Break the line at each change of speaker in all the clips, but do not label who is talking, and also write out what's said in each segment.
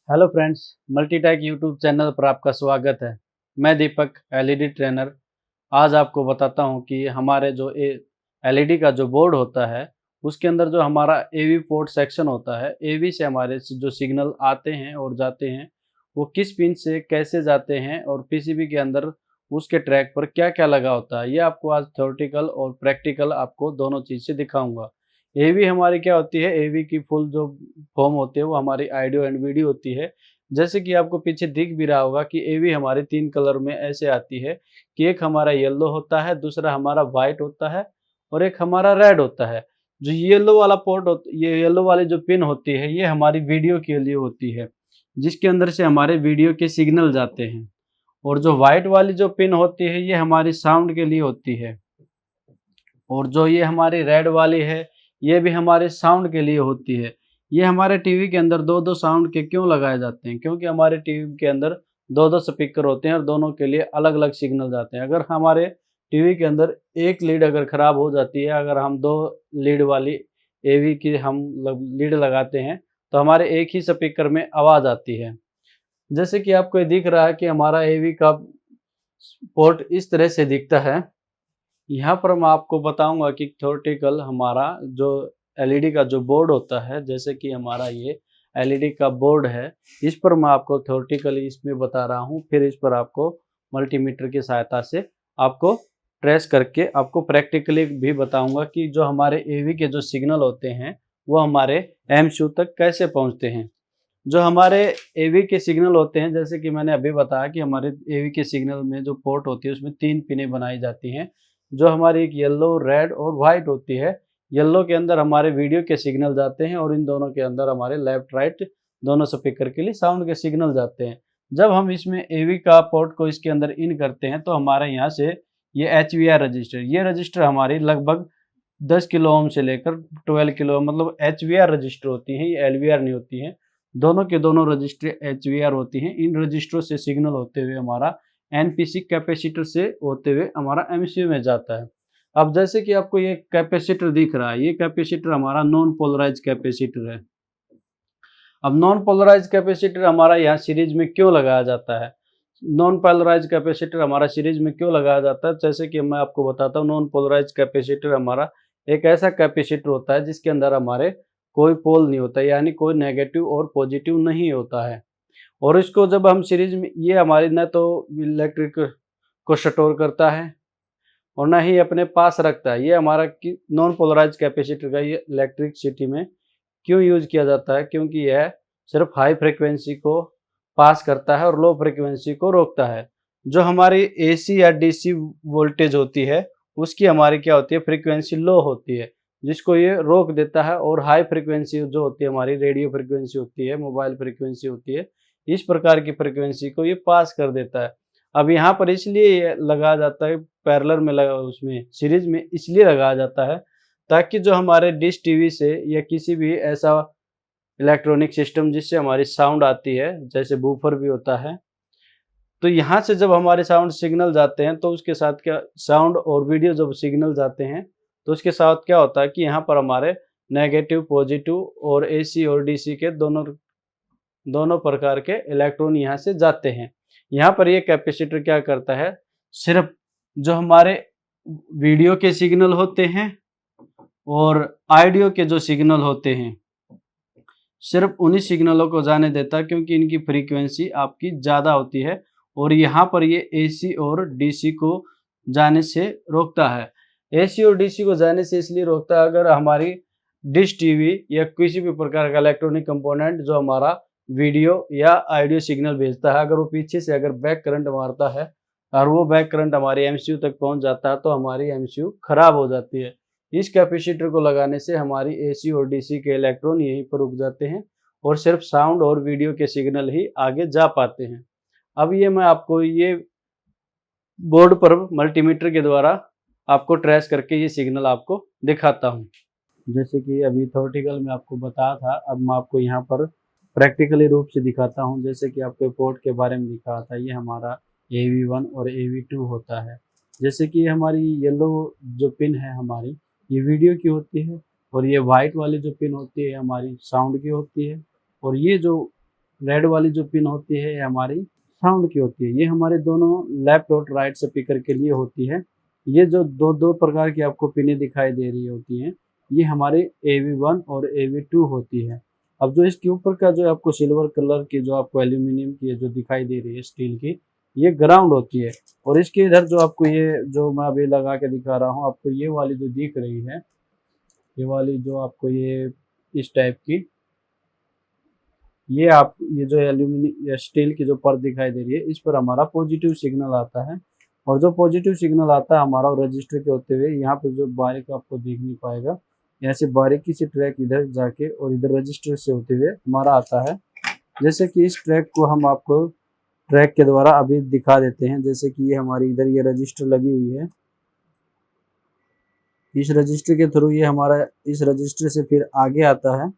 Hello friends, Multitech YouTube channel पर आपका स्वागत है। मैं दीपक, एलईडी ट्रेनर। आज आपको बताता हूं कि हमारे जो एलईडी का जो बोर्ड होता है, उसके अंदर जो हमारा एवी पोर्ट सेक्शन होता है, एवी से हमारे जो सिग्नल आते हैं और जाते हैं, वो किस पिन से कैसे जाते हैं और पीसीबी के अंदर उसके ट्रैक पर क्या-क्या लगा होता है, ये आपको आज थ्योरेटिकल और प्रैक्टिकल आपको दोनों चीज़ से दिखाऊँगा। एवी हमारी क्या होती है, एवी की फुल जो फॉर्म होती है वो हमारी ऑडियो एंड वीडियो होती है। जैसे कि आपको पीछे दिख भी रहा होगा कि एवी हमारी 3 कलर में ऐसे आती है कि एक हमारा येलो होता है, दूसरा हमारा व्हाइट होता है और एक हमारा रेड होता है। जो येलो वाला ये येलो वाली जो पिन होती है, ये हमारी वीडियो के लिए होती है, जिसके अंदर से हमारे वीडियो के सिग्नल जाते हैं। और जो व्हाइट वाली जो पिन होती है, ये हमारी साउंड के लिए होती है। और जो ये हमारी रेड वाली है, ये भी हमारे साउंड के लिए होती है। ये हमारे टीवी के अंदर 2-2 साउंड के क्यों लगाए जाते हैं? क्योंकि हमारे टीवी के अंदर 2-2 स्पीकर होते हैं और दोनों के लिए अलग-अलग सिग्नल जाते हैं। अगर हमारे टीवी के अंदर एक लीड अगर खराब हो जाती है, अगर हम 2 लीड वाली एवी की हम लीड लगाते हैं, तो हमारे एक ही स्पीकर में आवाज़ आती है। जैसे कि आपको ये दिख रहा है कि हमारा एवी का पोर्ट इस तरह से दिखता है। यहाँ पर मैं आपको बताऊँगा कि थ्योरेटिकल हमारा जो एलईडी का जो बोर्ड होता है, जैसे कि हमारा ये एलईडी का बोर्ड है, इस पर मैं आपको थ्योरेटिकली इसमें बता रहा हूँ। फिर इस पर आपको मल्टीमीटर की सहायता से आपको ट्रेस करके आपको प्रैक्टिकली भी बताऊँगा कि जो हमारे एवी के जो सिग्नल होते हैं, वो हमारे एमसीयू तक कैसे पहुँचते हैं। जो हमारे एवी के सिग्नल होते हैं, जैसे कि मैंने अभी बताया कि हमारे एवी के सिग्नल में जो पोर्ट होती है, उसमें 3 पिनें बनाई जाती हैं। जो हमारी एक येलो, रेड और व्हाइट होती है। येलो के अंदर हमारे वीडियो के सिग्नल जाते हैं और इन दोनों के अंदर हमारे लेफ्ट राइट दोनों स्पीकर के लिए साउंड के सिग्नल जाते हैं। जब हम इसमें एवी का पोर्ट को इसके अंदर इन करते हैं, तो हमारे यहाँ से ये एचवीआर रजिस्टर, ये रजिस्टर हमारी लगभग 10 किलो ओम से लेकर 12 किलो मतलब एचवीआर रजिस्टर होती हैं, ये एलवीआर नहीं होती हैं। दोनों के दोनों रजिस्टर एचवीआर होती हैं। इन रजिस्टरों से सिग्नल होते हुए हमारा एनपीसी कैपेसिटर से होते हुए हमारा एमसीयू में जाता है। अब जैसे कि आपको ये कैपेसिटर दिख रहा है, ये कैपेसिटर हमारा नॉन पोलराइज्ड कैपेसिटर है। अब नॉन पोलराइज्ड कैपेसिटर हमारा यहाँ सीरीज में क्यों लगाया जाता है? नॉन पोलराइज्ड कैपेसिटर हमारा सीरीज में क्यों लगाया जाता है? जैसे कि मैं आपको बताता हूँ, नॉन पोलराइज्ड कैपेसिटर हमारा एक ऐसा कैपेसिटर होता है जिसके अंदर हमारे कोई पोल नहीं होता, यानी कोई नेगेटिव और पॉजिटिव नहीं होता है। और इसको जब हम सीरीज में, ये हमारी न तो इलेक्ट्रिक को स्टोर करता है और ना ही अपने पास रखता है। ये हमारा नॉन पोलराइज कैपेसिटर का ये इलेक्ट्रिसिटी में क्यों यूज किया जाता है? क्योंकि यह सिर्फ हाई फ्रिक्वेंसी को पास करता है और लो फ्रिक्वेंसी को रोकता है। जो हमारी एसी या डीसी वोल्टेज होती है, उसकी हमारी क्या होती है, फ्रिक्वेंसी लो होती है, जिसको ये रोक देता है। और हाई फ्रिक्वेंसी जो होती है हमारी रेडियो फ्रिक्वेंसी होती है, मोबाइल फ्रिक्वेंसी होती है, इस प्रकार की फ्रिक्वेंसी को ये पास कर देता है। अब यहाँ पर इसलिए ये लगाया जाता है, पैरेलल में लगा, उसमें सीरीज में इसलिए लगाया जाता है ताकि जो हमारे डिश टीवी से या किसी भी ऐसा इलेक्ट्रॉनिक सिस्टम जिससे हमारी साउंड आती है, जैसे बूफर भी होता है, तो यहाँ से जब हमारे साउंड सिग्नल जाते हैं, तो उसके साथ क्या, साउंड और वीडियो जब सिग्नल जाते हैं, तो उसके साथ क्या होता है कि यहाँ पर हमारे नेगेटिव, पॉजिटिव और एसी और डीसी के दोनों दोनों प्रकार के इलेक्ट्रॉन यहाँ से जाते हैं। यहाँ पर ये कैपेसिटर क्या करता है, सिर्फ जो हमारे वीडियो के सिग्नल होते हैं और ऑडियो के जो सिग्नल होते हैं, सिर्फ उन्हीं सिग्नलों को जाने देता है, क्योंकि इनकी फ्रीक्वेंसी आपकी ज़्यादा होती है और यहाँ पर ये एसी और डीसी को जाने से रोकता है। एसी और डीसी को जाने से इसलिए रोकता है, अगर हमारी डिश टीवी या किसी भी प्रकार का इलेक्ट्रॉनिक कंपोनेंट जो हमारा वीडियो या ऑडियो सिग्नल भेजता है, अगर वो पीछे से अगर बैक करंट मारता है और वो बैक करंट हमारे एमसीयू तक पहुंच जाता है, तो हमारी एमसीयू खराब हो जाती है। इस कैपेसिटर को लगाने से हमारी एसी और डीसी के इलेक्ट्रॉन यहीं पर रुक जाते हैं और सिर्फ साउंड और वीडियो के सिग्नल ही आगे जा पाते हैं। अब ये मैं आपको ये बोर्ड पर मल्टीमीटर के द्वारा आपको ट्रेस करके ये सिग्नल आपको दिखाता हूँ। जैसे कि अभी थ्योरेटिकल में आपको बताया था, अब मैं आपको यहाँ पर प्रैक्टिकली रूप से दिखाता हूँ। जैसे कि आपको पोर्ट के बारे में दिखा था, ये हमारा AV1 और AV2 होता है। जैसे कि हमारी येलो जो पिन है हमारी, ये वीडियो की होती है और ये वाइट वाली जो पिन होती है हमारी साउंड की होती है। और ये जो रेड वाली जो पिन होती है ये हमारी साउंड की होती है। ये हमारे दोनों लेफ्ट और राइट स्पीकर के लिए होती है। ये जो दो दो प्रकार की आपको पिनें दिखाई दे रही होती हैं, ये हमारे AV1 और AV2 होती है। अब जो इसके ऊपर का जो आपको सिल्वर कलर की जो आपको एल्यूमिनियम की जो दिखाई दे रही है स्टील की, ये ग्राउंड होती है। और इसके इधर जो आपको ये जो मैं अभी लगा के दिखा रहा हूँ आपको, ये वाली जो दिख रही है, ये वाली जो आपको ये इस टाइप की, ये जो एल्यूमिनियम या स्टील की जो परत दिखाई दे रही है, इस पर हमारा पॉजिटिव सिग्नल आता है। और जो पॉजिटिव सिग्नल आता है हमारा रजिस्टर के होते हुए, यहाँ पे जो बारीक आपको दिख नहीं पाएगा, यहाँ से बारीकी से ट्रैक इधर जाके और इधर रजिस्टर से होते हुए हमारा आता है। जैसे कि इस ट्रैक को हम आपको ट्रैक के द्वारा अभी दिखा देते हैं। जैसे कि ये हमारी इधर ये रजिस्टर लगी हुई है, इस रजिस्टर के थ्रू ये हमारा इस रजिस्टर से फिर आगे आता है।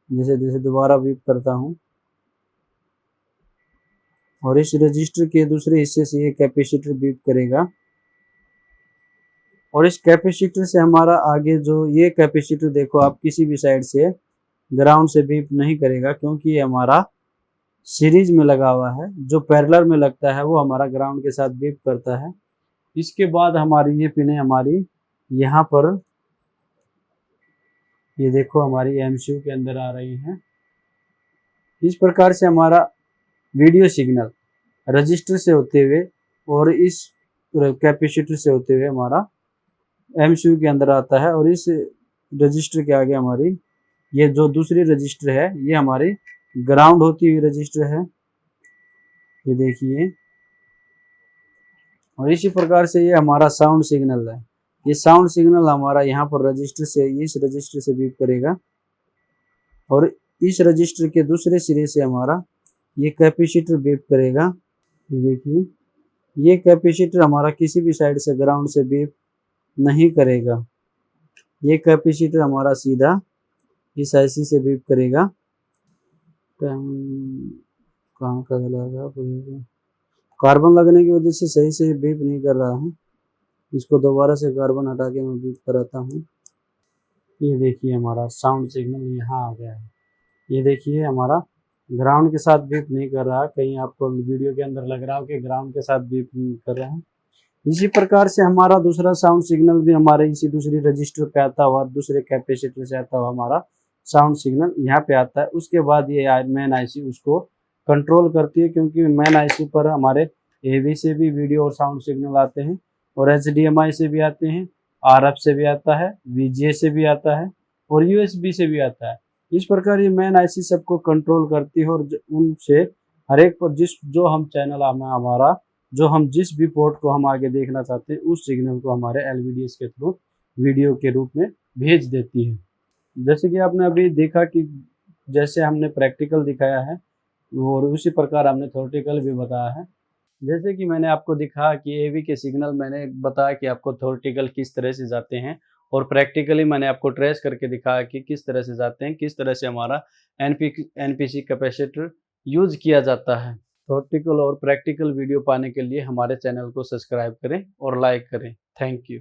जैसे जैसे दोबारा बीप करता हूँ, और इस रजिस्टर के दूसरे हिस्से से ये कैपेसिटर बीप करेगा, और इस कैपेसिटर से हमारा आगे जो ये कैपेसिटर देखो आप किसी भी साइड से ग्राउंड से बीप नहीं करेगा, क्योंकि ये हमारा सीरीज में लगा हुआ है। जो पैरेलल में लगता है वो हमारा ग्राउंड के साथ बीप करता है। इसके बाद हमारी ये पिनें हमारी यहाँ पर ये देखो हमारी MCU के अंदर आ रही हैं। इस प्रकार से हमारा वीडियो सिग्नल रजिस्टर से होते हुए और इस कैपेसिटर से होते हुए हमारा MCU के अंदर आता है। और इस रजिस्टर के आगे हमारी ये जो दूसरी रजिस्टर है, ये हमारी ग्राउंड होती हुई रजिस्टर है, ये देखिए। और इसी प्रकार से ये हमारा साउंड सिग्नल है। ये साउंड सिग्नल हमारा यहाँ पर रजिस्टर से इस रजिस्टर से बीप करेगा, और इस रजिस्टर के दूसरे सिरे से हमारा ये कैपेसिटर बीप करेगा। ये देखिए, ये कैपेसिटर हमारा किसी भी साइड से ग्राउंड से बीप नहीं करेगा। ये कैपेसिटर हमारा सीधा इस IC से बीप करेगा। कहाँ का लगा, कार्बन लगने की वजह से सही से बीप नहीं कर रहा है। इसको दोबारा से कार्बन हटा के मैं बीप कराता हूँ। ये देखिए हमारा साउंड सिग्नल यहाँ आ गया है। ये देखिए हमारा ग्राउंड के साथ बीप नहीं कर रहा। कहीं आपको वीडियो के अंदर लग रहा हो कि ग्राउंड के साथ बीप कर रहा है। इसी प्रकार से हमारा दूसरा साउंड सिग्नल भी हमारे इसी दूसरी रजिस्टर पे आता हुआ, दूसरे कैपेसिटर से आता हुआ हमारा साउंड सिग्नल यहाँ पे आता है। उसके बाद ये मेन IC उसको कंट्रोल करती है, क्योंकि मेन IC पर हमारे AV से भी वीडियो और साउंड सिग्नल आते हैं, और HDMI से भी आते हैं, RF से भी आता है, VGA से भी आता है, और USB से भी आता है। इस प्रकार ये मेन IC सबको कंट्रोल करती है, और उनसे हर एक पर जो हम चैनल हमारा जो हम जिस भी पोर्ट को हम आगे देखना चाहते हैं, उस सिग्नल को हमारे LVDS के थ्रू वीडियो के रूप में भेज देती है। जैसे कि आपने अभी देखा कि जैसे हमने प्रैक्टिकल दिखाया है, और उसी प्रकार हमने थ्योरेटिकल भी बताया है। जैसे कि मैंने आपको दिखाया कि AV के सिग्नल मैंने बताया कि आपको थ्योरेटिकल किस तरह से जाते हैं, और प्रैक्टिकली मैंने आपको ट्रेस करके दिखाया कि किस तरह से जाते हैं, किस तरह से हमारा NPC कैपेसिटर यूज किया जाता है। थ्योरेटिकल और प्रैक्टिकल वीडियो पाने के लिए हमारे चैनल को सब्सक्राइब करें और लाइक करें। Thank you.